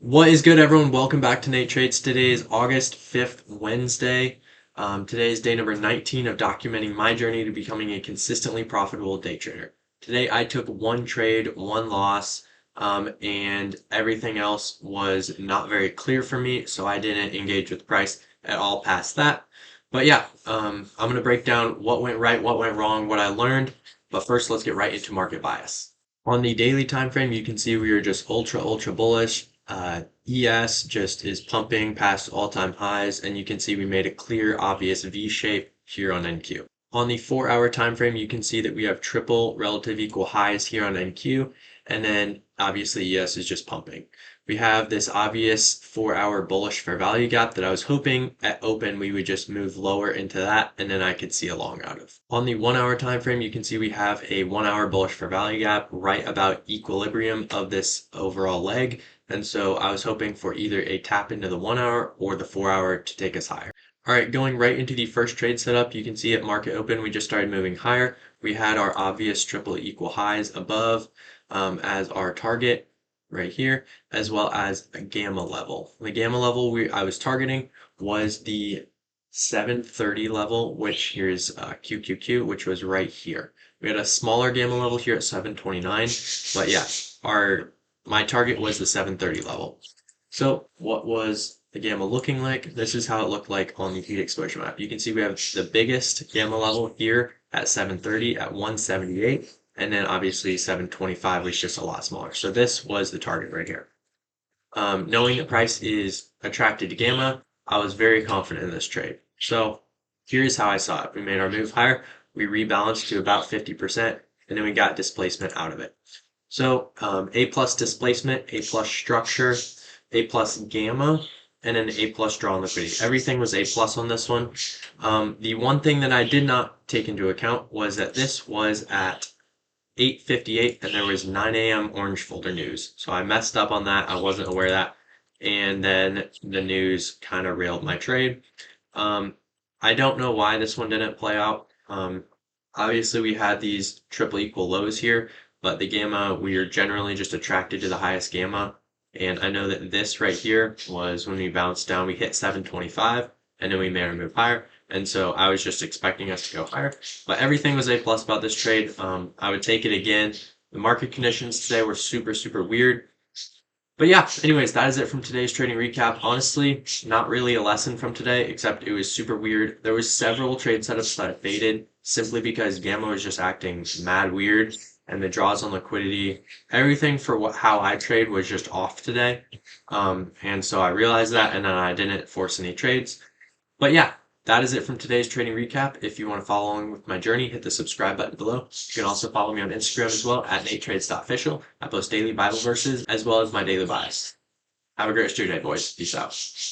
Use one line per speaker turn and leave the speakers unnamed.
What is good, everyone? Welcome back to Nate Trades. Today is August 5th, Wednesday. Today is day number 19 of documenting my journey to becoming a consistently profitable day trader. Today, I took one trade, one loss, and everything else was not very clear for me, so I didn't engage with the price at all past that. But yeah, I'm going to break down what went right, what went wrong, what I learned. But first, let's get right into market bias. On the daily time frame, you can see we are just ultra bullish. ES just is pumping past all-time highs, and you can see we made a clear, obvious V shape here on NQ. On the 4-hour time frame, you can see that we have triple relative equal highs here on NQ, and then obviously ES is just pumping. We have this obvious 4-hour bullish fair value gap that I was hoping at open we would just move lower into that, and then I could see a long out of. On the 1-hour time frame, you can see we have a 1-hour bullish fair value gap right about equilibrium of this overall leg. And so I was hoping for either a tap into the 1-hour or the 4-hour to take us higher. All right, going right into the first trade setup, you can see at market open, we just started moving higher. We had our obvious triple equal highs above as our target right here, as well as a gamma level. The gamma level I was targeting was the 730 level, which here's QQQ, which was right here. We had a smaller gamma level here at 729, but yeah, my target was the 730 level. So what was the gamma looking like? This is how it looked like on the heat exposure map. You can see we have the biggest gamma level here at 730 at 178, and then obviously 725 was just a lot smaller. So this was the target right here. Knowing the price is attracted to gamma, I was very confident in this trade. So here's how I saw it. We made our move higher, we rebalanced to about 50%, and then we got displacement out of it. So A plus displacement, A plus structure, A plus gamma, and then A plus draw on liquidity. Everything was A plus on this one. The one thing that I did not take into account was that this was at 8:58 and there was 9 a.m. orange folder news. So I messed up on that. I wasn't aware of that. And then the news kind of railed my trade. I don't know why this one didn't play out. Obviously, we had these triple equal lows here, but the gamma, we are generally just attracted to the highest gamma. And I know that this right here was when we bounced down, we hit 725, and then we made our move higher. And so I was just expecting us to go higher. But everything was A plus about this trade. I would take it again. The market conditions today were super weird. But yeah, anyways, that is it from today's trading recap. Honestly, not really a lesson from today, except it was super weird. There was several trade setups that I faded simply because gamma was just acting mad weird, and the draws on liquidity, everything for how I trade was just off today. And so I realized that, and then I didn't force any trades. But yeah, that is it from today's trading recap. If you want to follow along with my journey, hit the subscribe button below. You can also follow me on Instagram as well at natetrades.official. I post daily Bible verses as well as my daily bias. Have a great rest of your day, boys. Peace out.